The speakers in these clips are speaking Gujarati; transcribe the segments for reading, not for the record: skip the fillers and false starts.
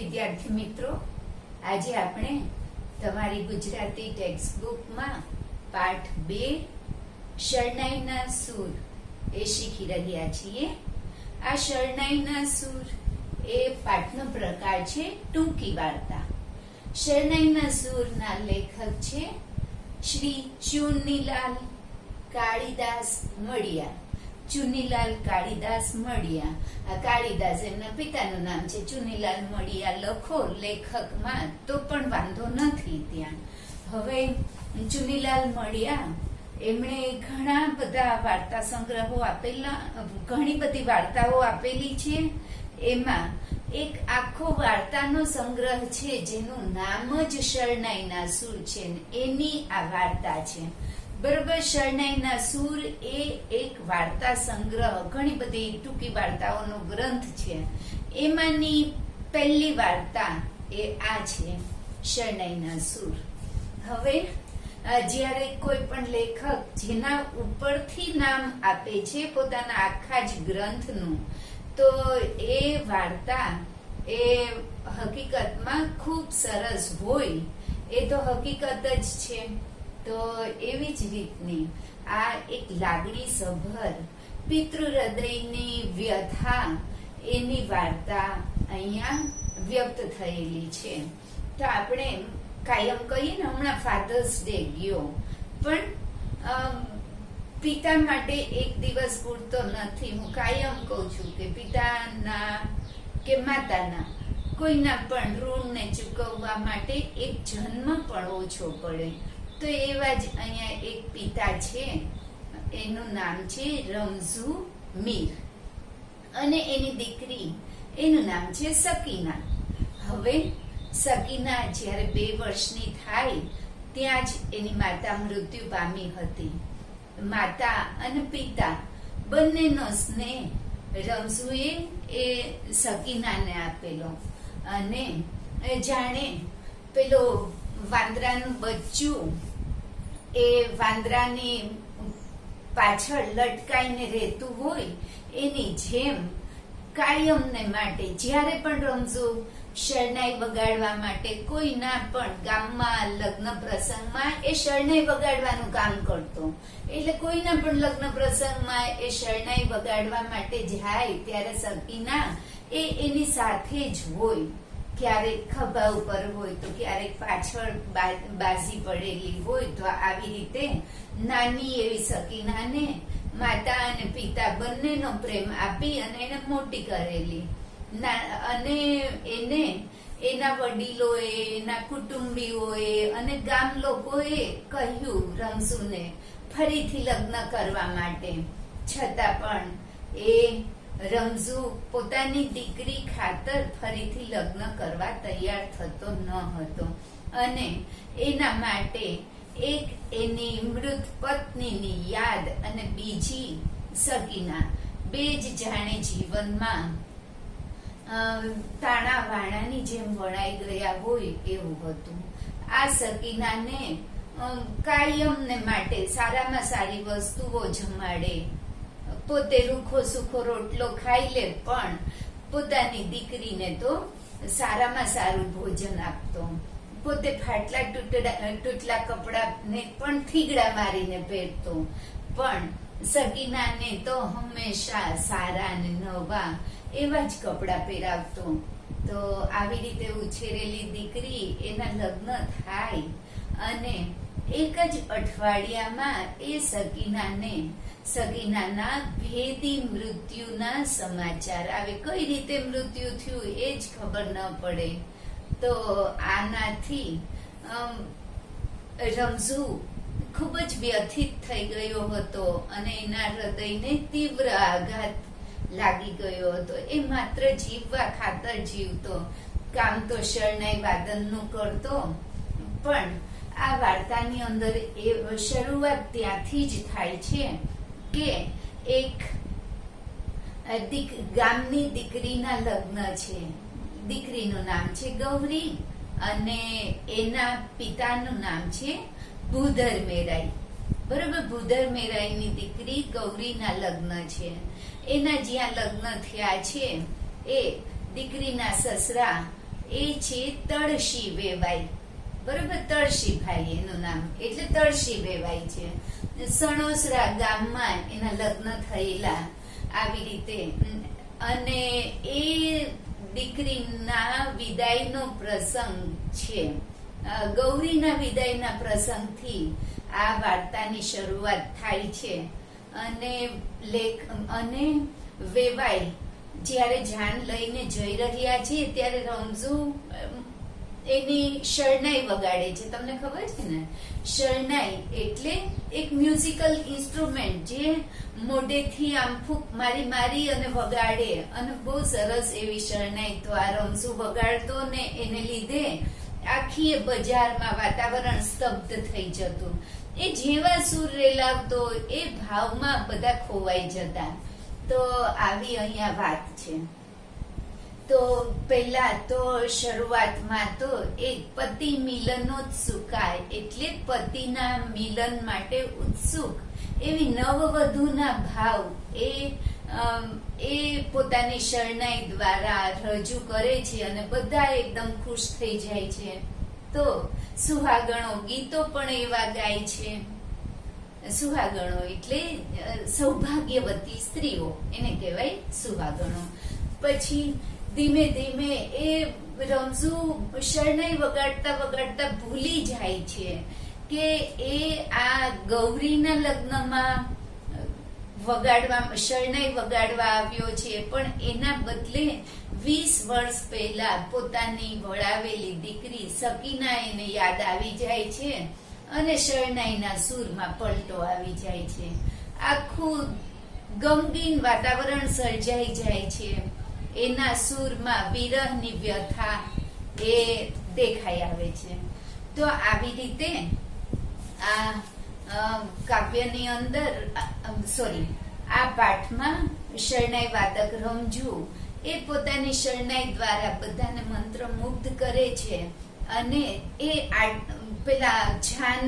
વિદ્યાર્થી મિત્રો, આજે આપણે તમારી ગુજરાતી ટેક્સ્ટબુકમાં પાઠ 2 શરણાઈના સૂર એ શીખી રહ્યા છીએ. આ શરણાઈના સૂર એ પાઠનો પ્રકાર છે ટૂંકી વાર્તા. શરણાઈના સૂરના લેખક છે શ્રી ચુનીલાલ કાળીદાસ મળિયા. ચુનીલાલ કાળીદાસ મળિયા. આ કાળીદાસ એમના પિતાનું નામ છે. ચુનીલાલ મળિયા લખો લેખકમાં તો પણ વાંધો નથી ત્યાં. હવે ચુનીલાલ મળિયા એમણે ઘણા બધા વાર્તા સંગ્રહો આપેલા, ઘણી બધી વાર્તાઓ આપેલી છે. એમાં એક આખો વાર્તાનો સંગ્રહ છે જેનું નામ જ શરણાઈના સૂર છે. એની આ વાર્તા છે. બરોબર. શરણાઈના સૂર એ એક વાર્તા સંગ્રહ, ઘણી બધી ટૂંકી વાર્તાઓનો ગ્રંથ છે. એમાંની પહેલી વાર્તા એ આ છે શરણાઈના સૂર. હવે જ્યારે કોઈ પણ લેખક જેના ઉપરથી નામ આપે છે પોતાના આખા જ ગ્રંથનું, તો એ વાર્તા એ હકીકતમાં ખૂબ સરસ હોય, એ તો હકીકત જ છે. તો એવી જ રીતની આ એક લાગણી સભર પિતૃ હૃદયની વ્યથા એની વાર્તા અહીંયા વ્યક્ત થયેલી છે. તો આપણે કાયમ કહીએ ને, હમણાં ફાધર્સ ડે ગયો, પણ પિતા માટે એક દિવસ પૂરતો નથી. હું કાયમ કહું છું કે પિતાના કે માતાના કોઈના પણ ઋણને ચૂકવવા માટે એક જન્મ પણ ઓછો પડે. તો એવા જ અહીંયા એક પિતા છે, એનું નામ છે રમઝુ મીર, અને એની દીકરી એનું નામ છે સકીના. હવે સકીના જ્યારે 2 વર્ષની થાય ત્યાં જ એની માતા મૃત્યુ પામી હતી. માતા અને પિતા બંનેનો સ્નેહ રમઝુએ એ સકીનાને આપેલો, અને જાણે પેલો વાંદરાનું બચ્ચું એ વાંદરાની પાછળ લટકાઈને રહેતું હોય, એની જેમ કાયમને માટે જ્યારે પણ રમઝુ શરણાઈ વગાડવા માટે કોઈના પણ ગામમાં લગ્ન પ્રસંગમાં એ શરણાઈ વગાડવાનું કામ કરતો. એટલે કોઈના પણ લગ્ન પ્રસંગમાં એ શરણાઈ વગાડવા માટે જાય ત્યારે સકીના એ એની સાથે જ હોય. ક્યારેક ખભા ઉપર હોય તો ક્યારેક પાછળ બાજી પડેલી હોય. તો આવી રીતે નાની એવી સકીનાને માતા અને પિતા બંનેનો પ્રેમ આપી અને એને મોટી કરેલી. અને એને એના વડીલોએ, એના કુટુંબીઓએ અને ગામ લોકોએ કહ્યું રમઝુને ફરીથી લગ્ન કરવા માટે. છતાં પણ એ રમઝુ પોતાની દીકરી ખાતર ફરીથી લગ્ન કરવા તૈયાર થતો ન હતો, અને એના માટે એક એની મૃત પત્નીની યાદ અને બીજી સકીના, 2 જ જાણે જીવનમાં તાણા વાણાની જેમ વણાઈ ગયા હોય એવું હતું. આ સકીનાને કાયમને માટે સારામાં સારી વસ્તુઓ જમાડે, પોતે રૂખો સુખો રોટલો ખાઈ લે, પણ પોતાની દીકરીને તો સારામાં સારું ભોજન આપતો. પોતે ફાટલા તૂટલા કપડાને પણ થીગડા મારીને પહેરતો, પણ સકીનાને તો હંમેશા સારા ને નવા એવા જ કપડા પહેરાવતો. તો આવી રીતે ઉછેરેલી દીકરી, એના લગ્ન થાય અને એક જ અઠવાડિયામાં એ સકીનાના ભેદી મૃત્યુના સમાચાર આવે. કઈ રીતે મૃત્યુ થયું એ જ ખબર ન પડે. તો આનાથી રમઝુ ખૂબ જ વ્યથિત થઈ ગયો હતો, અને એના હૃદયને તીવ્ર આઘાત લાગી ગયો હતો. એ માત્ર જીવવા ખાતર જીવતો. કામ તો શરણાઈ વાદનનું કરતો, પણ આ વાર્તાની અંદર એ શરૂઆત ત્યાંથી જ થાય છે કે એક ગામની દીકરીના લગ્ન છે. દીકરીનું નામ છે ગૌરી અને એના પિતાનું નામ છે ભૂધર મેરાઈ. બરોબર. ભૂધર મેરાઈની દીકરી ગૌરીના લગ્ન છે. એના જ્યાં લગ્ન થયા છે એ દીકરીના સસરા એ છે તળશી વેવાઈ. બરોબર, તળશીભાઈ એનું નામ, એટલે તળશી વેવાઈ છે. સણોસરા ગામમાં એના લગ્ન થયેલા આવી રીતે. અને એ દીકરીના વિદાયનો પ્રસંગ છે. ગૌરીના વિદાયના પ્રસંગથી આ વાર્તાની શરૂઆત થાય છે. અને વેવાઈ જ્યારે જાન લઈને જઈ રહ્યા છે ત્યારે રમઝુ એની શરણાઈ વગાડે છે. તમને ખબર છે ને, શરણાઈ એટલે એક મ્યુઝિકલ ઇન્સ્ટ્રુમેન્ટ જે મોઢેથી આમ ફૂંક મારી મારી અને વગાડે, અને બહુ સરસ એવી શરણાઈ. તો આ રમઝુ વગાડતો ને એને લીધે આખી બજારમાં વાતાવરણ સ્તબ્ધ થઈ જતું. એ જેવા સૂર રેલાવતો એ ભાવમાં બધા ખોવાઈ જતા. તો આવી અહીંયા વાત છે. તો પહેલા તો શરૂઆતમાં તો એક પતિ મિલનોત્સુકાય એટલે પતિના મિલન માટે ઉત્સુક એવી નવવધુના ભાવ એ પોતાની શરણાઈ દ્વારા રજૂ કરે છે અને બધા એકદમ ખુશ થઈ જાય છે. તો સુહાગણો ગીતો પણ એવા ગાય છે. સુહાગણો એટલે સૌભાગ્યવતી સ્ત્રીઓ, એને કહેવાય સુહાગણો. પછી ધીમે ધીમે એ રમઝુ શરણાઈ વગાડતા વગાડતા ભૂલી જાય છે કે એ આ ગૌરીના લગ્નમાં શરણાઈ વગાડવા આવ્યો છે, પણ એના બદલે 20 વર્ષ પહેલા પોતાની વળાવેલી દીકરી સકીના એને યાદ આવી જાય છે અને શરણાઈના સૂરમાં પલટો આવી જાય છે. આખું ગમગીન વાતાવરણ સર્જાઈ જાય છે. એના સૂરમાં વિરહની વ્યથા એ દેખાઈ આવે છે. તો આવી રીતે આ કાવ્યની અંદર આ પાઠમાં શરણાઈ વાદક રમઝુ એ પોતાની શરણાઈ દ્વારા બધાને મંત્રમુગ્ધ કરે છે. અને એ પેલા જાન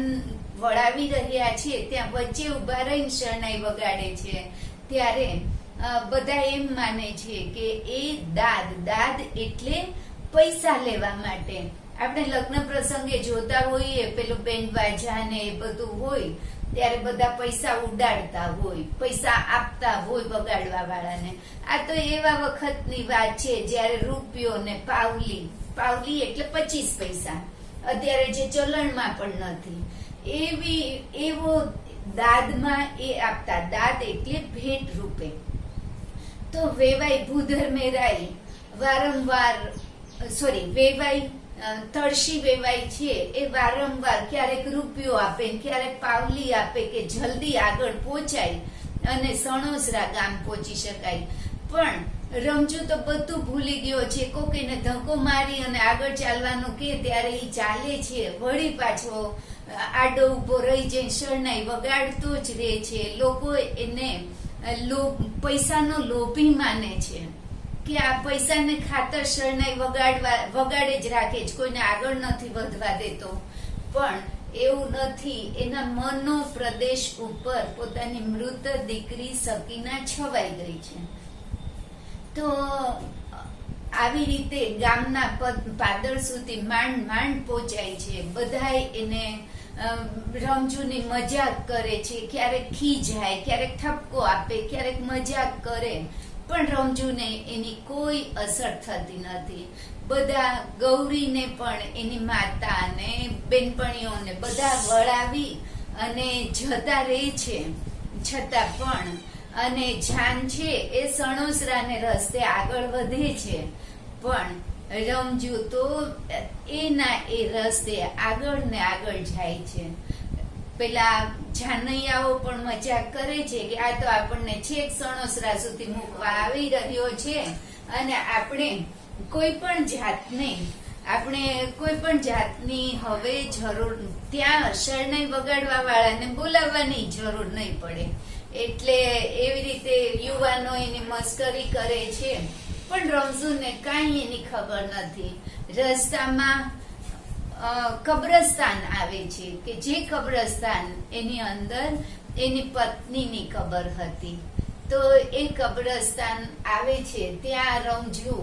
વળાવી રહ્યા છે ત્યાં વચ્ચે ઉભા રહીને શરણાઈ વગાડે છે. ત્યારે બધા એમ માને છે કે એ દાદ એટલે પૈસા લેવા માટે. આપણે લગ્ન પ્રસંગે જોતા હોઈએ પેલું બેન્ડ વાજા ને એ બધું હોય ત્યારે બધા પૈસા ઉડાડતા હોય, પૈસા આપતા હોય વગાડવા વાળાને. આ તો એવા વખતની વાત છે જ્યારે રૂપિયો ને પાવલી એટલે 25 પૈસા, અત્યારે જે ચલણમાં પણ નથી, એવો દાદમાં એ આપતા. દાદ એટલે ભેટ રૂપે. તો વેવાઈ ભૂધર્મેરાઈ વેવાઈ તળશી વેવાઈ છે એ વારંવાર ક્યારેક રૂપિયો આપે, ક્યારેક પાવલી આપે કે જલ્દી આગળ પહોંચાય અને સણોસરા ગામ પહોંચી શકાય. પણ રમઝુ તો બધું ભૂલી ગયો છે. કોક એને ધક્કો મારી અને આગળ ચાલવાનું કે ત્યારે એ ચાલે છે, વળી પાછો આડો ઉભો રહી જાય, શરણાઈ વગાડતો જ રહે છે. લોકો એને પૈસાનો લોભી માને છે કે આ પૈસાને ખાતર શરણાઈ વગાડે જ રાખે છે, કોઈને આગળ નથી વધવા દેતો. પણ એવું નથી. એના મનનો પ્રદેશ ઉપર પોતાની મૃત દીકરી સકીના છવાઈ ગઈ છે. તો આવી રીતે ગામના પાદર સુધી માંડ પહોંચાય છે. બધાય એને રમઝુની મજાક કરે છે, ક્યારેક ખીજાય, ક્યારેક ઠપકો આપે, ક્યારેક મજાક કરે, પણ રમઝુને એની કોઈ અસર થતી નથી. બધા ગૌરીને પણ એની માતા ને બેનપણીઓને બધા વળાવી અને જતા રહે છે. છતાં પણ અને જાન છે એ સણોસરાને રસ્તે આગળ વધે છે, પણ રમઝુ તો એના એ રસ્તે આગળ ને આગળ જાય છે. પેલા જાનૈયાઓ પણ મજાક કરે છે કે આ તો આપણને છેક સણોસરા સુધી મૂકવા આવી રહ્યો છે અને આપણે કોઈ પણ જાતની હવે જરૂર, ત્યાં શરણાઈ વગાડવા વાળાને બોલાવવાની જરૂર નહીં પડે. એટલે એવી રીતે યુવાનો એની મસ્કરી કરે છે. પણ રમઝુને કાંઈ એની ખબર નથી. રસ્તામાં કબ્રસ્તાન આવે છે કે જે કબ્રસ્તાન એની અંદર એની પત્નીની કબર હતી. તો એ કબ્રસ્તાન આવે છે, ત્યાં રમઝુ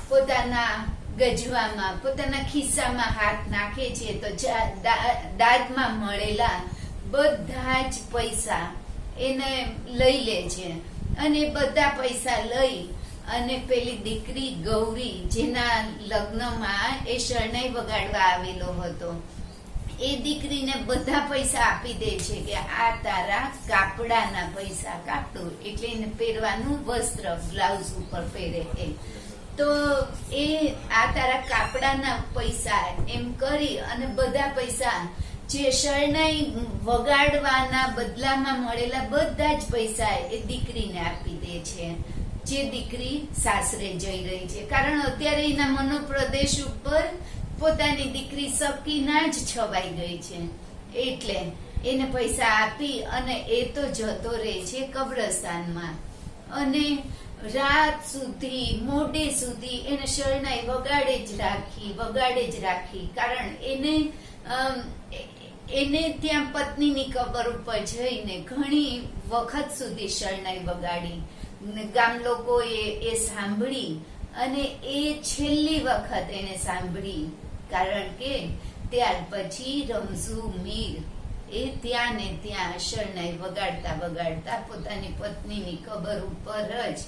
પોતાના ગજવામાં પોતાના ખિસ્સામાં હાથ નાખે છે તો દાદમાં મળેલા બધા જ પૈસા એને લઈ લે છે અને બધા પૈસા લઈ અને પેલી દીકરી ગૌરી જેના લગ્નમાં એ શરણાઈ વગાડવા આવેલો હતો એ દીકરીને બધા પૈસા આપી દે છે કે આ તારા કાપડાના પૈસા, કાપડું એટલે એને પહેરવાનું વસ્ત્ર, બ્લાઉઝ ઉપર પહેરે એ, તો એ આ તારા કાપડાના પૈસા એમ કરી અને બધા પૈસા જે શરણાઈ વગાડવાના બદલામાં મળેલા બધા જ પૈસા એ દીકરીને આપી દે છે, જે દીકરી સાસરે જઈ રહી છે. કારણ અત્યારે એના મનોપ્રદેશ ઉપર પોતાની દીકરી સકીના જ છવાઈ ગઈ છે, એટલે એને પૈસા આપી અને એ તો જતો રહે છે કબ્રસ્તાનમાં. અને રાત સુધી, મોડે સુધી એને શરણાઈ વગાડે જ રાખી. કારણ એને ત્યાં પત્નીની કબર ઉપર જઈને ઘણી વખત સુધી શરણાઈ વગાડી. ગામ લોકોએ એ સાંભળી અને એ છેલ્લી વખત એને સાંભળી. કારણ કે ત્યાર પછી રમઝુ મીર એ ત્યાં ને ત્યાં શરણાઈ વગાડતા પોતાની પત્નીની કબર ઉપર જ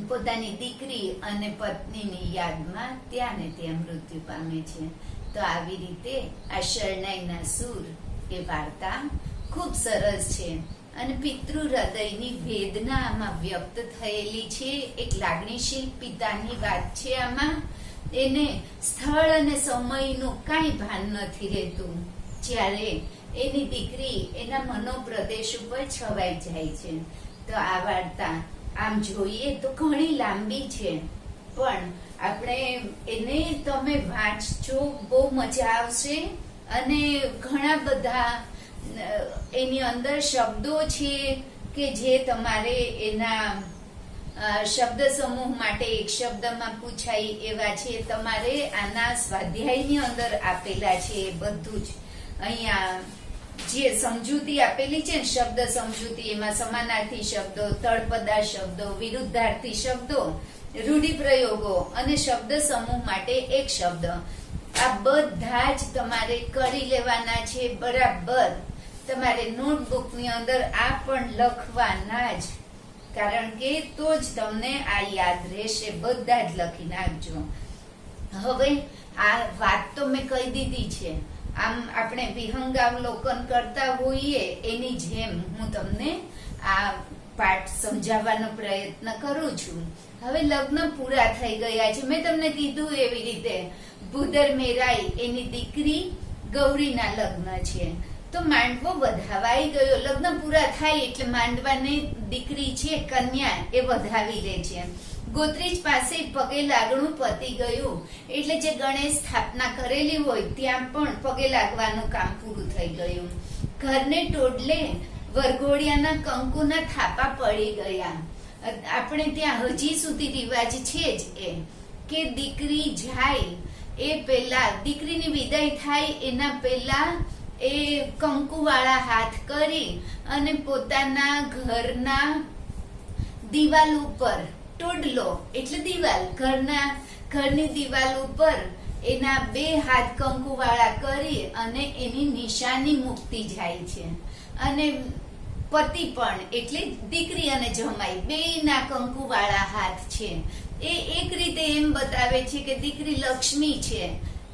પોતાની દીકરી અને પત્નીની યાદમાં ત્યાં ને ત્યાં મૃત્યુ પામે છે. તો આવી રીતે આ શરણાઈના સૂર એ વાર્તા ખૂબ સરસ છે અને પિતૃ હૃદયની વેદના આમાં વ્યક્ત થયેલી છે. એક લાગણીશીલ પિતાની વાત છે આમાં. એને સ્થળ અને સમયનું કાંઈ ભાન નથી રહેતું જ્યારે એની દીકરી એના મનોપ્રદેશ ઉપર છવાઈ જાય છે. તો આ વાર્તા આમ જોઈએ તો ઘણી લાંબી છે, પણ આપણે એને તમે વાંચજો, બહુ મજા આવશે. અને ઘણા બધા એની અંદર શબ્દો છે કે જે તમારે એના શબ્દ સમૂહ માટે એક શબ્દમાં પૂછાય એવા છે. તમારે આના સ્વાધ્યાયની અંદર આપેલા છે એ બધું જ. અહીંયા જે સમજૂતી આપેલી છે ને, શબ્દ સમજૂતી, એમાં સમાનાર્થી શબ્દો, તળપદા શબ્દો, વિરુદ્ધાર્થી શબ્દો, રૂઢિપ્રયોગો અને શબ્દ સમૂહ માટે એક શબ્દ, આ બધા જ તમારે કરી લેવાના છે બરાબર. તમારે નોટબુકની અંદર આ પણ લખવાના જ, કારણ કે તો જ તમને આ યાદ રહેશે. બધા જ લખી નાખજો. હવે આ વાત તો મેં કહી દીધી છે, આમ આપણે વિહંગાવલોકન કરતા હોઈએ એની જેમ હું તમને આ પાઠ સમજાવવાનો પ્રયત્ન કરું છું. હવે લગ્ન પૂરા થઈ ગયા છે. મેં તમને કીધું એવી રીતે ભૂદર મેરાઈ એની દીકરી ગૌરીના લગ્ન છે. તો માંડવો વધાવાઈ ગયો. લગ્ન પૂરા થાય એટલે માંડવાની દીકરી છે કન્યા એ વધાવી લે છે. ગોત્રીજ પાસે પગે લાગણું પતી ગયું એટલે જે ગણેશ સ્થાપના કરેલી હોય ત્યાં પણ પગે લાગવાનું કામ પૂરું થઈ ગયું. ઘરને ટોડલે વરઘોડિયાના કંકુના થાપા પડી ગયા. આપણે ત્યાં હજી સુધી રિવાજ છે જ એ કે દીકરી જાય એ પહેલા, દીકરીની વિદાય થાય એના પહેલા એ કંકુવાળા હાથ કરી અને પોતાના ઘરના દિવાલ ઉપર, ટોડલો એટલે દિવાલ, ઘરની દિવાલ ઉપર એના બે હાથ કંકુવાળા કરી અને એની નિશાની મૂકતી જાય છે. અને પતિ પણ એટલે દીકરી અને જમાઈ બેયના કંકુવાળા હાથ છે. એ એક રીતે એમ બતાવે છે કે દીકરી લક્ષ્મી છે,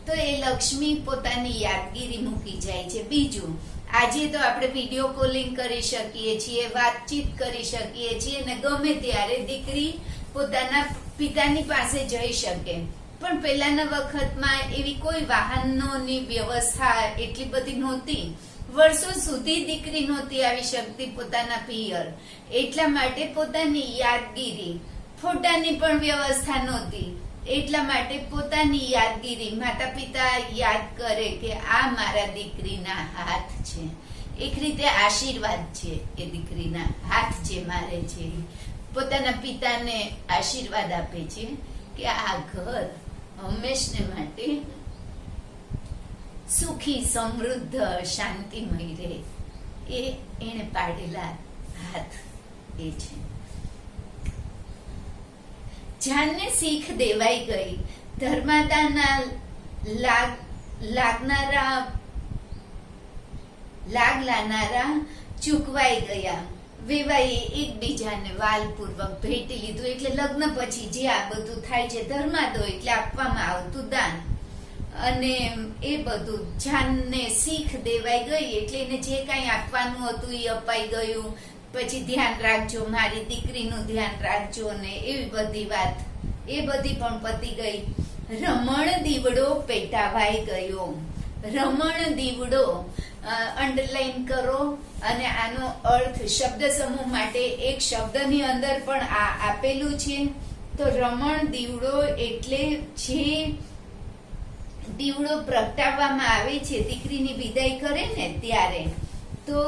તો એ લક્ષ્મી પોતાની યાદગીરી મૂકી જાય છે. બીજું, આજે તો આપણે વિડીયો કોલિંગ કરી શકીએ છીએ, વાતચીત કરી શકીએ છીએ અને ગમે ત્યારે દીકરી પોતાના પિતાની પાસે જઈ શકે. પણ પહેલાના વખતમાં એવી કોઈ વાહનોની વ્યવસ્થા એટલી બધી નહોતી. વર્ષો સુધી દીકરી નહોતી આવી શકતી પોતાના પિયર. એટલા માટે પોતાની યાદગીરી, ફોટાની પણ વ્યવસ્થા નહોતી, એટલા માટે પોતાની યાદગીરી માતા પિતા યાદ કરે કે આ મારા દીકરીના હાથ છે. એક રીતે આશીર્વાદ છે એ દીકરીના હાથ જે મારે છે. પોતાના પિતાને આશીર્વાદ આપે છે કે આ ઘર હંમેશને માટે સુખી, સમૃદ્ધ, શાંતિમય રહે. એ એને પાડેલા હાથ એ છે. જાનને શીખ દેવાઈ ગઈ ધર્માદાના લાગ લાનારા ચૂકવાઈ ગયા. વેવાઈએ એકબીજાને વાલપૂર્વક ભેટી લીધું. એટલે લગ્ન પછી જે આ બધું થાય છે ધર્માદો એટલે આપવામાં આવતું દાન, અને એ બધું જાનને શીખ દેવાઈ ગઈ. એટલે એને જે કાંઈ આપવાનું હતું એ અપાઈ ગયું. પછી ધ્યાન રાખજો, મારી દીકરીનું ધ્યાન રાખજો ને એવી બધી વાત, એ બધી પણ પતી ગઈ. રમણ દીવડો પેટાવાઈ ગયો. રમણ દીવડો અંડરલાઈન કરો, અને આનો અર્થ શબ્દ સમૂહ માટે એક શબ્દની અંદર પણ આ આપેલું છે. તો રમણ દીવડો એટલે જે દીવડો પ્રગટાવવામાં આવે છે દીકરીની વિદાય કરે ને ત્યારે, તો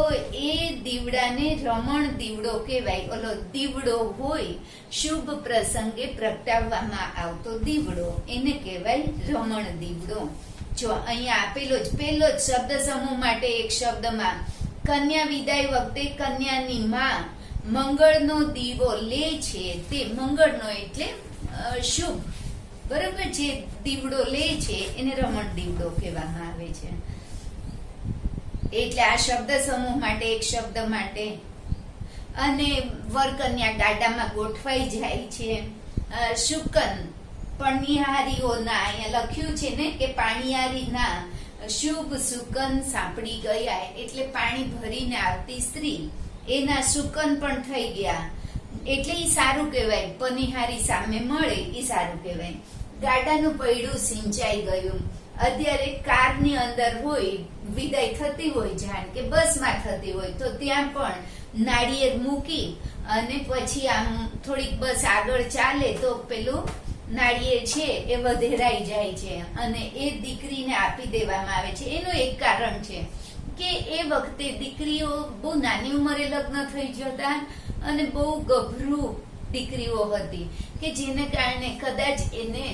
એ દીવડાને રમણ દીવડો કહેવાય. ઓલો દીવડો હોય શુભ પ્રસંગે પ્રગટાવવામાં આવતો દીવડો, એને કહેવાય રમણ દીવડો. જો અહીંયા આપેલો જ પહેલો જ શબ્દ સમૂહ માટે એક શબ્દમાં કન્યા વિદાય વખતે કન્યાની માં મંગળનો દીવો લે છે. તે મંગળનો એટલે શુભ, બરાબર, જે દીવડો લે છે એને રમણ દીવડો કહેવામાં આવે છે. એટલે આ શબ્દ સમૂહ માટે એક શબ્દ માટે. અને વરકન્યા ગાડામાં ગોઠવાઈ જાય છે. શુકન પણિહારીઓના, અહીંયા લખ્યું છે ને કે પાણીયારીના શુભ સુકન સાંપડી ગયા, એટલે પાણી ભરીને આવતી સ્ત્રી, એના સુકન પણ થઈ ગયા. એટલે ઈ સારું કહેવાય. પનિહારી સામે મળે ઈ સારું કહેવાય. ગાડાનું પૈડું સિંચાઈ ગયું. અત્યારે કારની અંદર હોય, વિદાય થતી હોય જાણ કે બસમાં થતી હોય, તો ત્યાં પણ નાળિયેર મૂકી અને પછી આમ થોડીક બસ આગળ ચાલે તો પેલું નાળિયેર છે એ વધેરાઈ જાય છે અને એ દીકરીને આપી દેવામાં આવે છે. એનું એક કારણ છે કે એ વખતે દીકરીઓ બહુ નાની ઉંમરે લગ્ન થઈ જતા અને બહુ ગભરું દીકરીઓ હતી, કે જેને કારણે કદાચ એને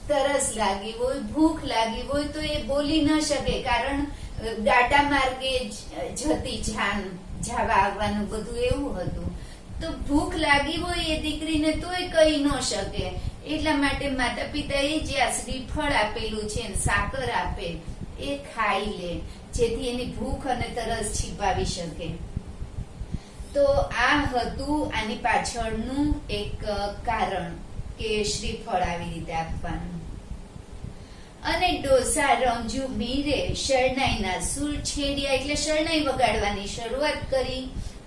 તરસ લાગી હોય, ભૂખ લાગી હોય, તો એ બોલી ન શકે, કારણ ગાડા માર્ગે જતી જાન, જવા આવવાનું બધું એવું હતું. તો ભૂખ લાગી હોય એ દીકરીને તોય કહી ન શકે. એટલા માટે માતા પિતાએ જે આ શ્રીફળ આપેલું છે, સાકર આપે, એ ખાઈ લે, જેથી એની ભૂખ અને તરસ છીપાવી શકે. તો આ હતું આની પાછળનું એક કારણ કે શ્રીફળ આવી રીતે આપવાનું. અને ડોસા રમજુ મીરે શરણાઈના સૂર છેડ્યા, એટલે શરણાઈ વગાડવાની શરૂઆત કરી.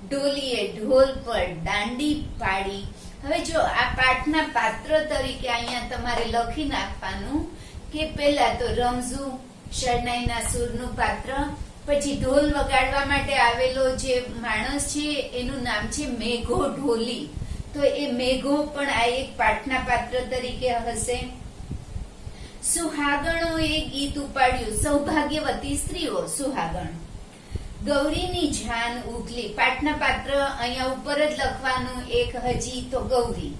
ઢોલીએ ઢોલ પર દાંડી પાડી. હવે જો આ પાઠના પાત્ર તરીકે અહીંયા તમારે લખી નાખવાનું કે પહેલા તો રમઝુ શરણાઈના સૂરનું પાત્ર, પછી ઢોલ વગાડવા માટે આવેલો જે માણસ છે એનું નામ છે મેઘો ઢોલી. તો એ મેઘો પણ આ એક પાઠના પાત્ર તરીકે હશે. સુહાગણોએ ગીત ઉપાડ્યું. સૌભાગ્યવતી સ્ત્રીઓ સુહાગણ. ગૌરીની જાન ઉગલી. પાઠના પાત્ર અહીંયા ઉપર જ લખવાનું એક હજી તો ગૌરી.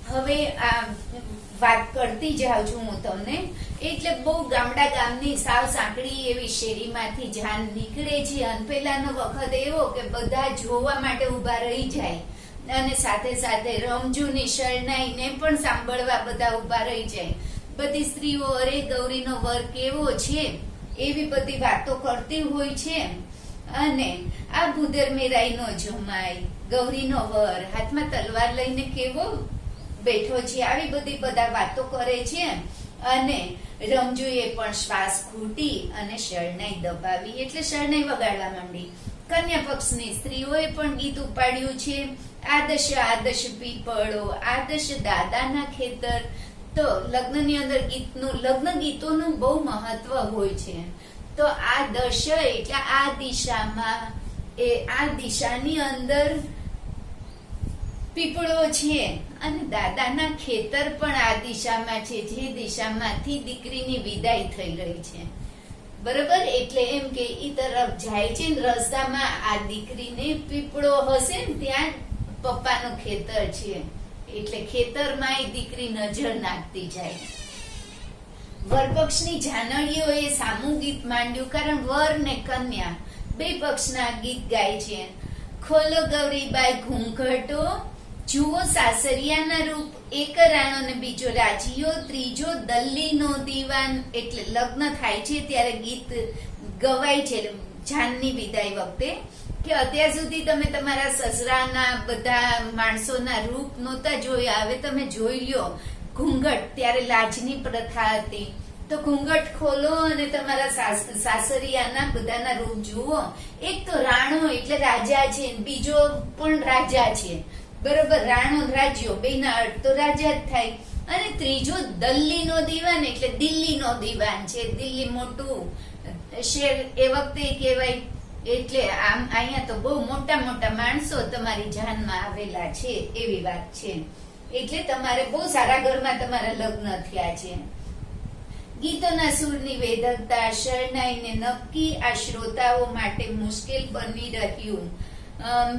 હવે આ વાત કરતી જાઉં છું હું તમને. એટલે બહુ ગામની સાવ સાંકડી એવી શેરીમાંથી જાન નીકળે છે અને પેલાનો વખત એવો કે બધા જોવા માટે ઉભા રહી જાય અને સાથે સાથે રમજુની શરણાઈને પણ સાંભળવા બધા ઉભા રહી જાય. બધી સ્ત્રીઓ અરે ગૌરીનો વર કેવો છે એવી બધી વાતો કરતી હોય છે. અને આ ભૂદર મેરાઈનો જમાઈ, ગૌરીનો વર, હાથમાં તલવાર લઈને કેવો બેઠો છે, આવી બધી બધા વાતો કરે છે. અને રમજુએ પણ શ્વાસ ખૂટી અને શરણાઈ દબાવી, એટલે શરણાઈ વગાડવા માંડી. કન્યા પક્ષની સ્ત્રીઓએ પણ ગીત ઉપાડ્યું છે. આદર્શ આદર્શ પીપળો, આદર્શ દાદાના ખેતર. તો લગ્નની અંદર લગ્ન ગીતોનું બહુ મહત્વ હોય છે. તો આ દશ એટલે આ દિશામાં, એ આ દિશાની અંદર પીપળો છે અને દાદાના ખેતર પણ આ દિશામાં છે, જે દિશામાંથી દીકરીની વિદાય થઈ રહી છે. બરોબર, એટલે એમ કે ઈ તરફ જાય છે. રસ્તામાં આ દીકરીને પીપળો હશે ને ત્યાં પપ્પાનું ખેતર છે, એટલે ખેતરમાં એ દીકરી નજર નાખતી જાય. વરપક્ષની જાનડીઓએ સામું ગીત માંડ્યું, કારણ વર ને કન્યા બે પક્ષના ગીત ગાય છે. ખોલો ગૌરીબાઈ ઘૂંઘટો, જુઓ સાસરિયાના રૂપ, એક રાણો ને બીજો રાજીયો, ત્રીજો દલ્લીનો દીવાન. એટલે લગ્ન થાય છે ત્યારે ગીત ગવાય છે જાનની વિદાય વખતે કે અત્યાર સુધી તમે તમારા સસરાના બધા માણસોના રૂપ નહોતા જોયા, હવે તમે જોઈ લ્યો. ઘૂંઘટ, ત્યારે લાજની પ્રથા હતી, તો ઘૂંઘટ ખોલો અને તમારા સાસરિયાના બધાના રૂપ જુઓ. એક તો રાણો એટલે રાજા છે, બીજો પણ રાજા છે, બરોબર. રાણો રાજ્યો બેના અર્થ તો રાજા જ થાય. અને ત્રીજો દલ્લીનો દીવાન એટલે દિલ્હીનો દીવાન છે, દિલ્હી મોટું શહેર એ વખતે કહેવાય. એટલે આમ અહીંયા તો બહુ મોટા મોટા માણસો તમારી જાનમાં આવેલા છે એવી વાત છે. એટલે તમારે બહુ સારા ઘરમાં તમારા લગ્ન થયા છે. ગીતોના સૂરની વેધકતા, શરણાઈને નક્કી આ શ્રોતાઓ માટે મુશ્કેલ બની રહ્યું.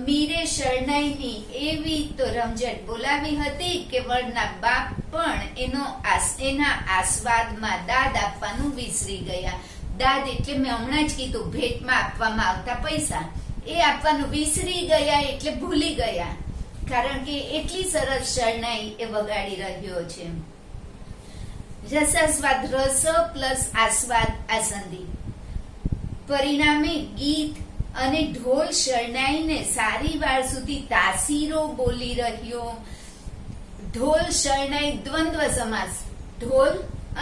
મીરે શરણાઈની એવી તો રમઝટ બોલાવી હતી કે વરના બાપ પણ એના આસ્વાદમાં દાદ આપવાનું વિસરી ગયા. દાદ એટલે મેં હમણાં જ કીધું, ભેટમાં આપવામાં આવતા પૈસા, એ આપવાનું વિસરી ગયા એટલે ભૂલી ગયા, કારણ કે એટલી સરસ શરણાઈ એ વગાડી રહ્યો છે. રસાસ્વાદ, રસ પ્લસ આસ્વાદ, આસંદી. પરિણામે ગીત અને ઢોલ શરણાઈને સારી વાર સુધી તાસીરો બોલી રહ્યો. ઢોલ શરણાઈ દ્વંદ્વ સમાસ, ઢોલ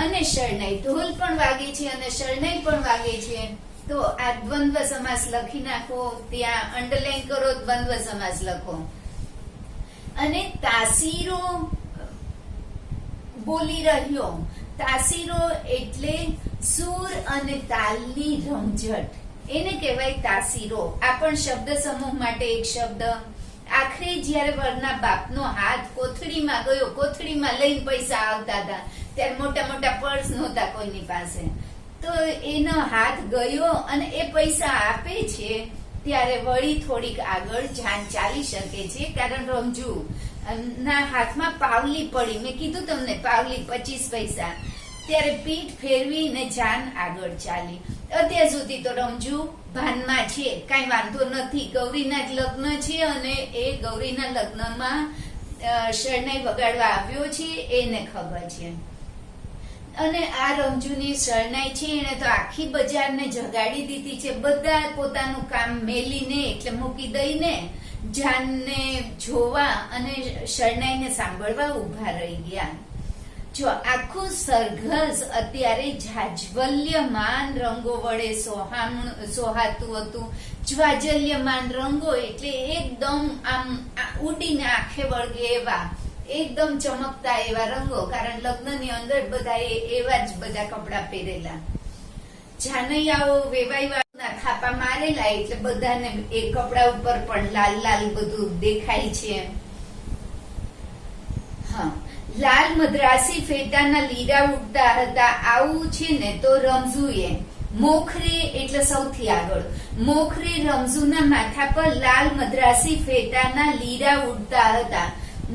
અને શરણાઈ, ઢોલ પણ વાગે છે અને શરણાઈ પણ વાગે છે. તો આ દ્વંદ્વ સમાસ લખી નાખો, ત્યાં અંડરલાઈન કરો, દ્વંદ્વ સમાસ લખો. અને તાસીરો બોલી રહ્યો. તાસીરો એટલે સૂર અને તાલની રમઝટ, એને કહેવાય તાસીરો. આ પણ શબ્દ સમૂહ માટે એક શબ્દ. આખરે જયારે વરના બાપનો હાથ કોથળીમાં ગયો, કોથળીમાં લઈને પૈસા આવતા હતા, ત્યારે મોટા મોટા પર્સ નહોતા કોઈની પાસે, તો એનો હાથ ગયો અને એ પૈસા આપે છે, ત્યારે વળી થોડીક આગળ જાન ચાલી શકે છે. કારણ રમજુ ના હાથમાં પાવલી પડી, મેં કીધું તમને પાવલી 25 પૈસા, ત્યારે પીઠ ફેરવીને જાન આગળ ચાલી. અત્યાર સુધી તો રમજુ ભાનમાં છે, કઈ વાંધો નથી. ગૌરીના જ લગ્ન છે અને એ ગૌરીના લગ્નમાં શરણાઈ વગાડવા આવ્યો છે, એને ખબર છે. અને આ રમજુની શરણાઈ છે એને તો આખી બજારને જગાડી દીધી છે. બધા પોતાનું કામ મેલીને એટલે મૂકી દઈને જાનને જોવા અને શરણાઈને સાંભળવા ઉભા રહી ગયા. જો આખું સરઘસ અત્યારે જાજ્વલ્યમાન રંગો વડે સોહાતું હતું. જ્વાજલ્યમાન રંગો એટલે એકદમ આમ ઉડીને આંખે વળગે એવા, એકદમ ચમકતા એવા રંગો, કારણ લગ્નની અંદર બધા એવા જ બધા કપડા પહેરેલા. જાનૈયાઓ વેવાઈવાળા થાપા મારેલા એટલે બધાને એ કપડા ઉપર પણ લાલ લાલ બધું દેખાય છે. હા, લાલ મદ્રાસી ફેટાના લીરા ઉડતા હતા. આવું છે ને તો રમઝુએ મોખરે એટલે સૌથી આગળ, મોખરે રમઝુના માથા પર લાલ મદ્રાસી ફેટાના લીરા ઉડતા હતા.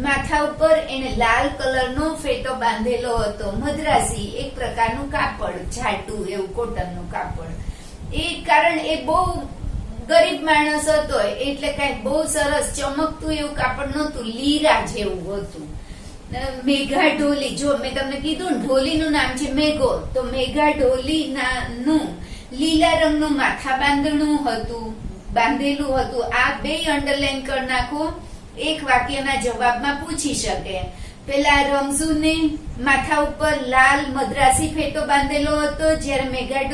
માથા ઉપર એને લાલ કલરનો ફેટો બાંધેલો હતો. મદ્રાસી એક પ્રકારનું કાપડ, જાડું એવું કોટનનું કાપડ. એ કારણ એ બહુ ગરીબ માણસ હતો એટલે કઈ બહુ સરસ ચમકતું એવું કાપડ નહોતું, લીરા જેવું હતું. મેઘા ઢોલી, જો મેં તમને કીધું ઢોલીનું નામ છે મેઘો, તો મેઘા ઢોલી નું લીલા રંગનું માથા બાંધણું હતું, બાંધેલું હતું. આ બે અંડરલાઈન કરી નાખો, એક વાક્યના જવાબમાં પૂછી શકે. પેલા રમઝુને માથા ઉપર લાલ મદ્રાસી ફેટો બાંધેલો હતો, જ્યારે મેઘા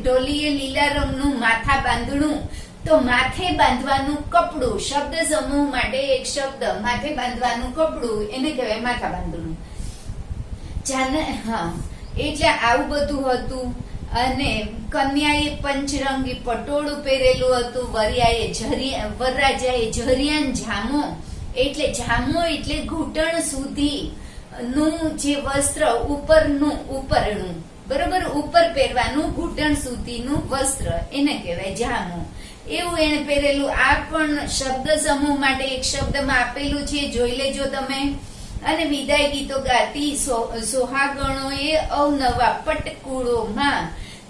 ઢોલીએ લીલા રંગનું માથા બાંધણું. તો માથે બાંધવાનું કપડું, શબ્દ સમૂહ માટે એક શબ્દ, માથે બાંધવાનું કપડું, એને કહેવાય માથા બાંધણું. હા, એટલે આવું બધું હતું. અને કન્યાએ પંચરંગી પટોળું પહેરેલું હતું. વરરાજાએ ઝરિયાન જામો, એટલે જામો એટલે ઘૂંટણ સુધી નું જે વસ્ત્ર, ઉપરનું, બરોબર, ઉપર પહેરવાનું ઘૂંટણ સુધીનું વસ્ત્ર, એને કહેવાય જામો. એવું એને પહેરેલું. આ પણ શબ્દ સમૂહ માટે એક શબ્દમાં આપેલું છે, જોઈ લેજો તમે. અને વિદાય ગીતો ગાતી સોહાગણોએ અવનવા પટકુળોમાં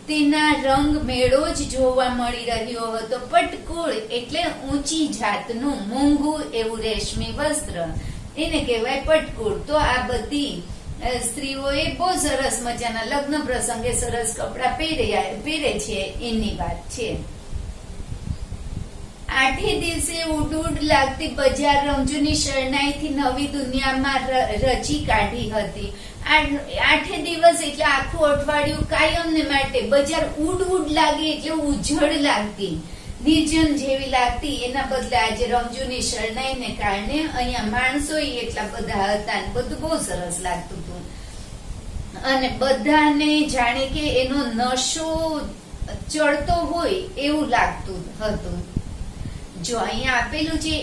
તેના રંગ મેળો જ જોવા મળી રહ્યો હતો. પટકુળ એટલે ઊંચી જાતનું મોંઘું એવું રેશમી વસ્ત્ર. એને કહેવાય પટકૂળ. તો આ બધી સ્ત્રીઓએ બહુ સરસ મજાના લગ્ન પ્રસંગે સરસ કપડા પહેરે છે એની વાત છે. આઠે દિવસે ઉડ લાગતી બજાર રમજૂની શરણાઈથી નવી દુનિયામાં રચી કાઢી હતી. આઠે દિવસ એટલે આખું અઠવાડિયું કાયમને માટે બજાર ઉડ લાગે એટલે ઉજળ લાગતી, નિર્જન જેવી લાગતી. એના બદલે આજે રમજૂની શરણાઈને કારણે અહીંયા માણસો એટલા બધા હતા ને બધું બહુ સરસ લાગતું હતું અને બધાને જાણે કે એનો નશો ચડતો હોય એવું લાગતું હતું. જો અહીંયા આપેલું છે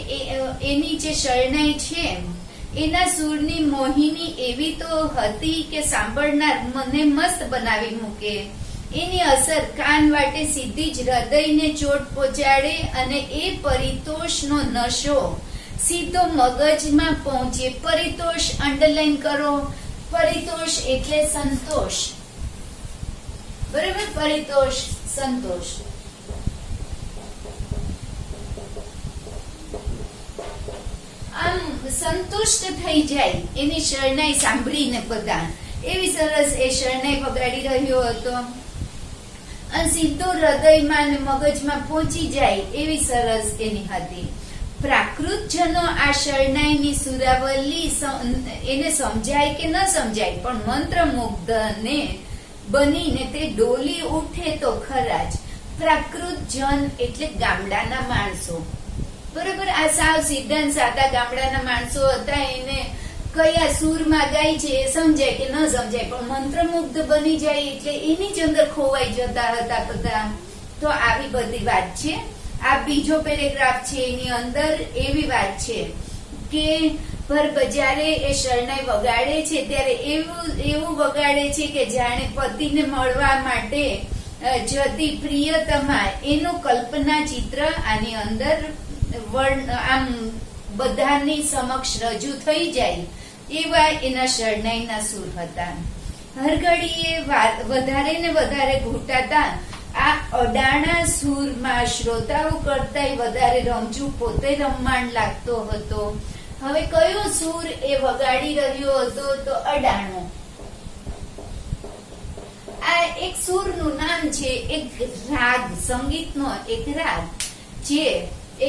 એની જે શરણાઈ છે એના સૂરની મોહિની એવી તો હતી કે સાંભળનાર મને મસ્ત બનાવી મૂકે. એની અસર કાન વાટે સીધી જ હૃદયને ચોટ પહોંચાડે અને એ પરિતોષનો નશો સીધો મગજમાં પહોંચે. પરિતોષ અંડરલાઈન કરો. પરિતોષ એટલે સંતોષ, બરાબર? પરિતોષ સંતોષ. આમ સંતુષ્ટ થઈ જાય એની શરણાઈ સાંભળીને બધા. એવી સરસ એ શરણાઈ વગાડી રહ્યો હતો અને સીધો હૃદયમાં અને મગજમાં પહોંચી જાય એવી સરસ એની હતી. પ્રાકૃતજનો આ શરણાઈની સુરાવલી એને સમજાય કે ન સમજાય પણ મંત્રમુગ્ધને બનીને તે ડોલી ઉઠે તો ખરા જ. પ્રાકૃતજન એટલે ગામડાના માણસો, બરોબર? આ સાવ સીધા સાદા ગામડાના માણસો હતા. એને કયા સૂરમાં ગાય છે એ સમજાય કે ન સમજાય પણ મંત્રમુગ્ધ બની જાય એટલે એની જ અંદર ખોવાઈ જતા હતા બધા. તો આવી બધી વાત છે. આ બીજો પેરેગ્રાફ છે એની અંદર એવી વાત છે કે પર બજારે એ શરણાઈ વગાડે છે ત્યારે એવું વગાડે છે કે જાણે પતિને મળવા માટે જતી પ્રિયતમા એનું કલ્પના ચિત્ર આની અંદર આમ બધાની સમક્ષ રજૂ થઈ જાય એવા એના શરણાઈના સૂર હતા. હરઘડીએ વધારે ને વધારે ઘૂંટાતા આ અડાણા સૂરમાં શ્રોતાઓ કરતાંય વધારે રમજુ પોતે રમમાણ લાગતો હતો. હવે કયો સૂર એ વગાડી રહ્યો હતો? તો અડાણો. આ એક સૂરનું નામ છે, એક રાગ, સંગીતનો એક રાગ જે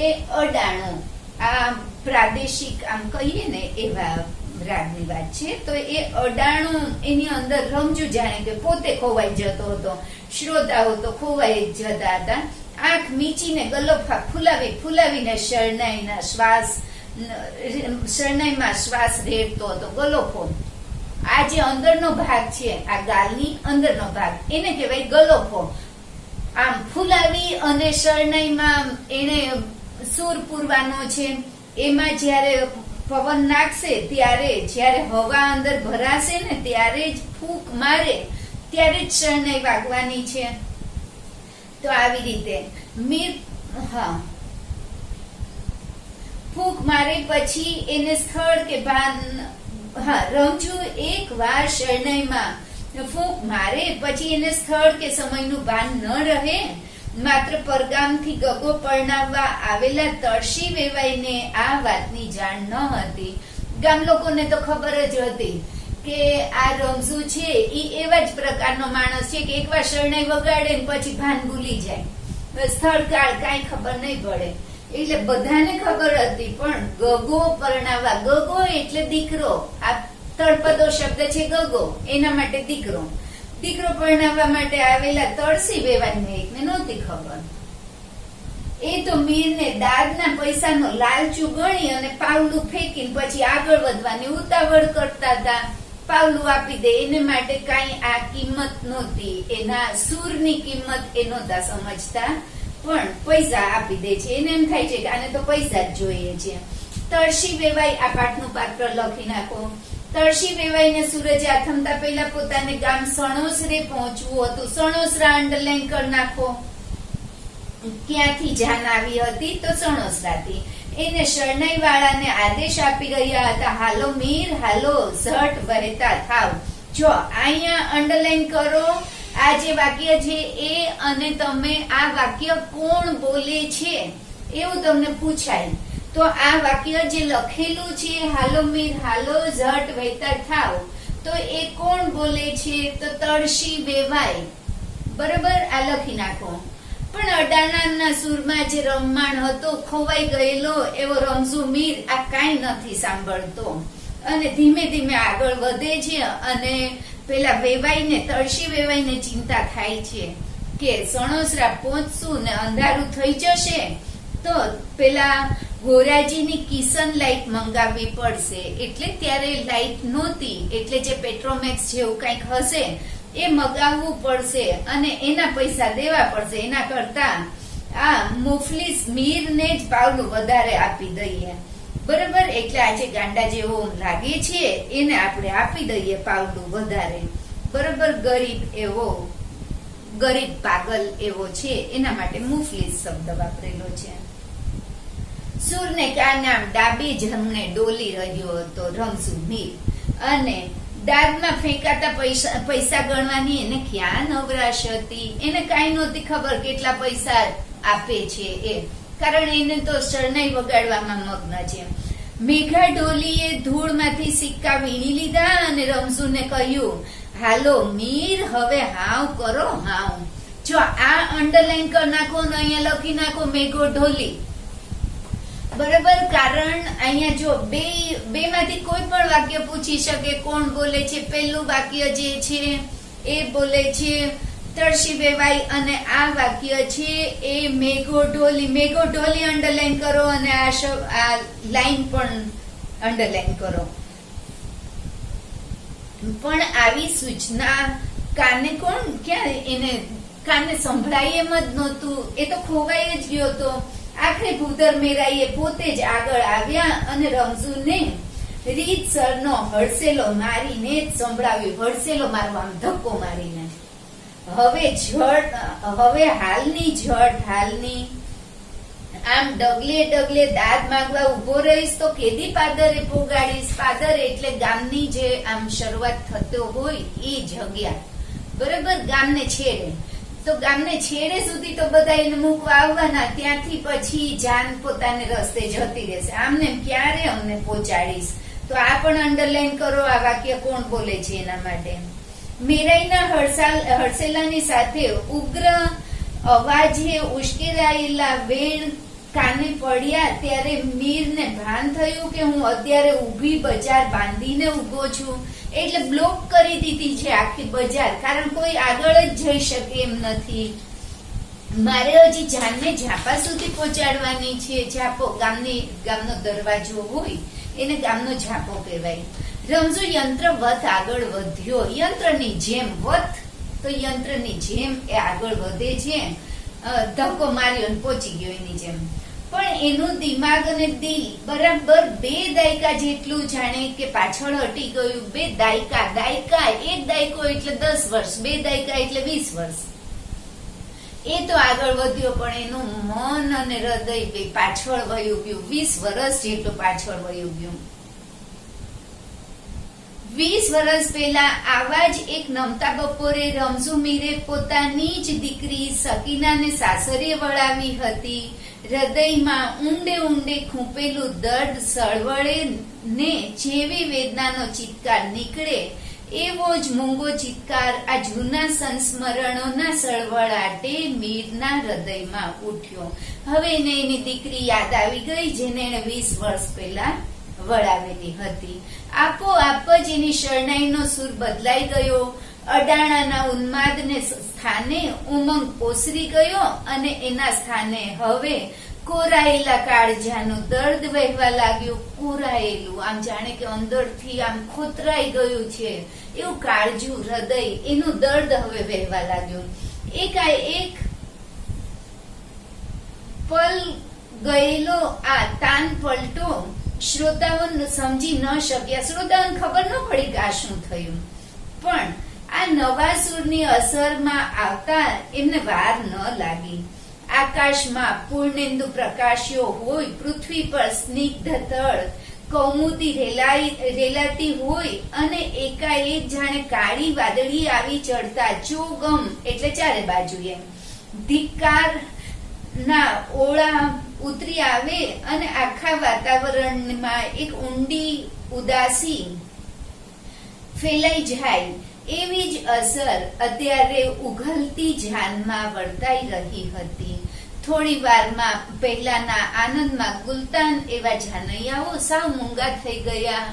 એ અડાણો. આ પ્રાદેશિક આમ કહીએ ને એવા રાગની વાત છે. તો એ અડાણું એની અંદર રમજુ જાણે કે પોતે ખોવાઈ જતો હતો. શ્રોતાઓ તો ખોવાઈ જતા હતા. આંખ મીચીને ગલો ફૂલાવીને શરણાઈમાં શ્વાસ રેડતો હતો. ગલોફો. આ જે અંદરનો ભાગ છે, આ ગાલની અંદરનો ભાગ, એને કહેવાય ગલોફો. આમ ફૂલાવી અને શરણાઈમાં એને સૂર પૂરવાનો છે. એમાં જ્યારે પવન નાખશે ત્યારે, જ્યારે હવા અંદર ભરાશે ને ત્યારે જ ફૂંક મારે ત્યારે જ શરણાઈ વાગવાની છે. તો આવી રીતે ફૂંક મારે પછી એને સ્થળ કે ભાન, રમજુ એક વાર શરણાઈમાં ફૂંક મારે પછી એને સ્થળ કે સમયનું ભાન ન રહે. માત્ર પરગામથી ગગો પરણાવવા આવેલા તળશી વેવાઈને આ વાતની જાણ ન હતી. ગામ લોકોને તો ખબર જ હતી કે આ રમઝુ છે એ એવા જ પ્રકારનો માણસ છે કે એકવાર શરણાઈ વગાડે ને પછી ભાન ભૂલી જાય. સ્થળ કાળ કાંઈ ખબર નહીં પડે. એટલે બધાને ખબર હતી પણ ગગો પરણાવવા, ગગો એટલે દીકરો, આ તળપદો શબ્દ છે ગગો, એના માટે દીકરો પરણાવવા માટે આવેલા તળસી વેવાઈને એકને નહોતી ખબર. એ તો મીરને દાદના પૈસાનો લાલચુ ગણી અને પાવલું ફેંકીને પછી આગળ વધવાની ઉતાવળ કરતા હતા. પાવલું આપી દે એને માટે કાંઈ આ કિંમત નહોતી, એના સૂરની કિંમત એ નહોતા સમજતા, પણ પૈસા આપી દે છે. એને એમ થાય છે કે આને તો પૈસા જ જોઈએ છે. તળશી વેવાઈ, આ પાઠનું પાત્ર લખી નાખો. તળશી વેવાઈને સૂરજ આથમતા પહેલા પોતાને ગામ સણોસરે પહોંચવું હતું. સણોસરા અંડરલાઈન કરી નાખો. ક્યાંથી જાન આવી હતી? તો સણોસરાથી. એને શરણાઈ વાળાને આદેશ આપી રહ્યા હતા, હાલો મીર, હાલો, ઝટ વહેતા થાવ. જો અહીંયા અંડરલાઈન કરો. આ જે વાક્ય છે એ અને તમે આ વાક્ય કોણ બોલે છે એવું તમને પૂછાય તો આ વાક્ય જે લખેલું છે હાલો મીર હાલો ઝટ વહેતા થાવ, તો એ કોણ બોલે છે? તો તળશી વેવાય. બરોબર, આ લખી નાખો. પણ અડાણાના સૂરમાં જે રમમાણ હતો, ખોવાઈ ગયેલો એવો રમઝુ મીર આ કાંઈ નથી સાંભળતો અને ધીમે ધીમે આગળ વધે છે. અને પેલા વેવાઈને, તળશી વેવાઈને ચિંતા થાય છે કે સણોસરા પહોંચશું ને અંધારું થઈ જશે તો પેલા ગોરાજીની કિશન લાઈટ મંગાવવી પડશે. એટલે ત્યારે લાઈટ નહોતી, એટલે જે પેટ્રોમેક્સ જેવું કંઈક હશે એ મગાવવું પડશે અને એના પૈસા દેવા પડશે. એના કરતા આ મુફલીસ મીરને જ પાવલું વધારે આપી દઈએ. બરોબર, એટલે આજે ગાંડા જેવો લાગે છે એને આપણે આપી દઈએ પાવલું વધારે. બરોબર, ગરીબ પાગલ એવો છે એના માટે મુફલીસ શબ્દ વાપરેલો છે. સૂરને કાને આમ ડાબી જમણે ડોલી રહ્યો હતો રમઝુ મીર, અને દાદમાં ફેંકાતા પૈસા ગણવાની એને ક્યાં નવરાશ હતી. એને કાંઈ નહોતી ખબર કેટલા પૈસા આપે છે એ, કારણ એને તો શરણાઈ વગાડવામાં મગ્ન છે. મેઘા ઢોલીએ ધૂળમાંથી સિક્કા વીણી લીધા અને રમઝુને કહ્યું, હાલો મીર હવે હાવ કરો હાવ. જો આ અંડરલાઈન કરી નાખો ને અહીંયા લખી નાખો મેઘો ઢોલી. બરાબર, કારણ અહીંયા જો બે માંથી કોઈ પણ વાક્ય પૂછી શકે કોણ બોલે છે. પહેલું વાક્ય જે છે એ બોલે છે તળશી વેવાઈ અને આ વાક્ય છે એ મેઘો ઢોલી. મેઘો ઢોલી અંડરલાઈન કરો અને આ લાઈન પણ અંડરલાઈન કરો. પણ આવી સૂચના કાને કોણ ક્યાં એને કાને સંભળાય એમ જ નહોતું. એ તો ખોવાઈ જ ગયો હતો. આખરે ભૂદર મેરાઈએ પોતે જ આગળ આવ્યા અને રમઝુને રીતસરનો હડસેલો મારીને જ સંભળાવ્યું. હડસેલો મારવા, ધક્કો મારીને. હવે હાલની આમ ડગલે દાદ માંગવા ઉભો રહીશ તો કેદી પાદરે પોગાડીશ. પાદર એટલે ગામની જે આમ શરૂઆત થતો હોય એ જગ્યા. બરોબર, ગામને છેડે. તો ગામને છેડે સુધી તો બધા એને મૂકવા આવવાના, ત્યાંથી પછી જાન પોતાને રસ્તે જતી રહેશે. આમને ક્યારે અમને પહોંચાડીશ. તો આ પણ અંડરલાઈન કરો, આ વાક્ય કોણ બોલે છે એના માટે. મેરાઈના હડસેલાની સાથે ઉગ્ર અવાજે ઉશ્કેરાયેલા વેણ કાને પડ્યા ત્યારે મીરને ભાન થયું કે હું અત્યારે ઊભી બજાર બાંધીને ઉભો છું. એટલે બ્લોક કરી દીધી છે આખી બજાર, કારણ કોઈ આગળ જ જઈ શકે એમ નથી. મારે હજી જાનને ઝાપા સુધી પહોંચાડવાની છે. ઝાપો ગામનો દરવાજો હોય એને ગામનો ઝાપો કહેવાય. રમઝુ યંત્રવત આગળ વધ્યો. યંત્રની જેમ વત, તો યંત્રની જેમ એ આગળ વધે છે. ધક્કો માર્યો ને પહોંચી ગયો એની જેમ. પણ એનું દિમાગ અને દિલ બરાબર 2 દાયકા જેટલું જાણે કે પાછળ હટી ગયું. 2 દાયકા, એક દાયકો એટલે 10 વર્ષ, 2 દાયકા એટલે 20 વર્ષ. એ તો આગળ વધ્યો પણ એનું મન અને હૃદય બે પાછળ વયું ગયું. 20 વર્ષ જેટલું પાછળ વયું ગયું. 20 વર્ષ પહેલા આવા જ એક નમતા બપોરે રમઝુ મીરે પોતાની જ દીકરી સકીનાને સાસરે વળાવી હતી. હૃદયમાં ઊંડે ખૂંપેલું દર્દ સળવળે ને જેવી વેદનાનો ચિત્કાર નીકળે એવો જ મૂંગો ચિત્કાર આ જૂના સંસ્મરણોના સળવળાટે મીરના હૃદયમાં ઉઠ્યો. હવે એને એની દીકરી યાદ આવી ગઈ જેને એને 20 વર્ષ પહેલા વળાવેલી હતી. આપોઆપ જ એની શરણાઈનો સૂર બદલાઈ ગયો. અડાણાના ઉન્માદને સ્થાને ઉમંગ ઓસરી ગયો અને એના સ્થાને હવે કોરાયેલા કાળજાનું દર્દ વહેવા લાગ્યું. કોરાયેલું, આમ જાણે કે અંદરથી આમ ખોતરાઈ ગયું છે એવું કાળજું હૃદય, એનું દર્દ હવે વહેવા લાગ્યું. એકાએક પલ ગયેલો આ તાન પલટો શ્રોતાઓ સમજી ન શક્યા. શ્રોતાઓને ખબર ન પડી કે આ શું થયું. પણ આ નવા સૂરની અસરમાં આવતા એમને વાર ન લાગી. આકાશમાં પૂર્ણેન્દુ પ્રકાશ્યો હોય, પૃથ્વી પર સ્નિગ્ધ તળ કૌમુદી રેલાતી હોય અને એકાએક જાણે કાળી વાદળી આવી ચડતા ચોગમ એટલે ચારે બાજુએ ધિક્કાર ના ઓળા ઉતરી આવે અને આખા વાતાવરણમાં એક ઊંડી ઉદાસી ફેલાઈ જાય એવી જ અસર અત્યારે ઉઘલતી જાનમાં વર્તાઈ રહી હતી. થોડી વારમાં પહેલાના આનંદમાં ગુલતાન એવા જાનૈયાઓ સાવ મૂંગા થઈ ગયા.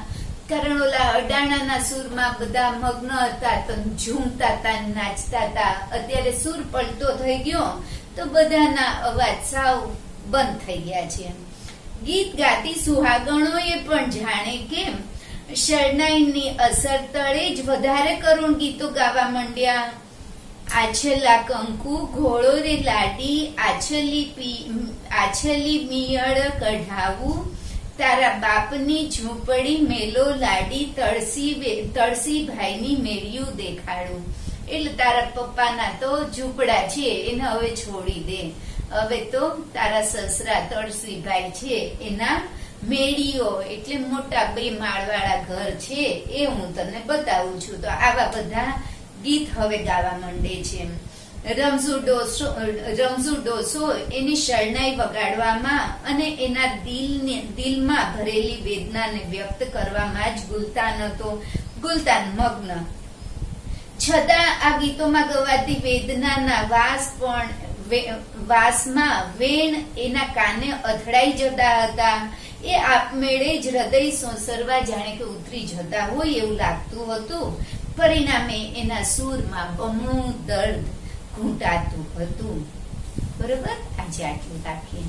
કારણ ઓલા અડાણાના સૂરમાં બધા મગ્ન હતા, તો ઝૂમતા હતા, નાચતા હતા. અત્યારે સૂર પલટો થઈ ગયો તો બધાના અવાજ સાવ બંધ થઈ ગયા છે. ગીત ગાતી સુહાગણોએ પણ જાણે કેમ શરણાઈની અસર તળે જ વધારે કરુણ ગીતો ગાવા માંડ્યા. આછલા કંકુ ઘોડો રે લાડી, આછલી મિયળ કઢાવું, તારા બાપની ઝૂંપડી મેલો લાડી, તળસી ભાઈની મેળિયું દેખાડું. એટલે તારા પપ્પાના તો ઝૂંપડા છે એને હવે છોડી દે, હવે તો તારા સસરા તળસીભાઈ છે એના મેળીઓ એટલે મોટા 2 માળવાળા ઘર છે એ હું તને બતાવું છું. તો આવા બધા ગીત હવે ગાવા માંડે છે. રમઝુ ડોસો એની શરણાઈ વગાડવામાં અને એના દિલમાં ભરેલી વેદનાને વ્યક્ત કરવામાં જ ગુલતાન હતો. ગુલતાન મગ્ન. છતાં આ ગીતોમાં ગવાતી વેદનાના વાસમાં વેણ એના કાને અથડાઈ જતા હતા. એ આપમેળે જ હૃદય સોસરવા જાણે કે ઉતરી જતા હોય એવું લાગતું હતું. પરિણામે એના સૂરમાં બમણું દર્દ ઘૂંટાતું હતું. બરોબર, આજે આટલું રાખીએ.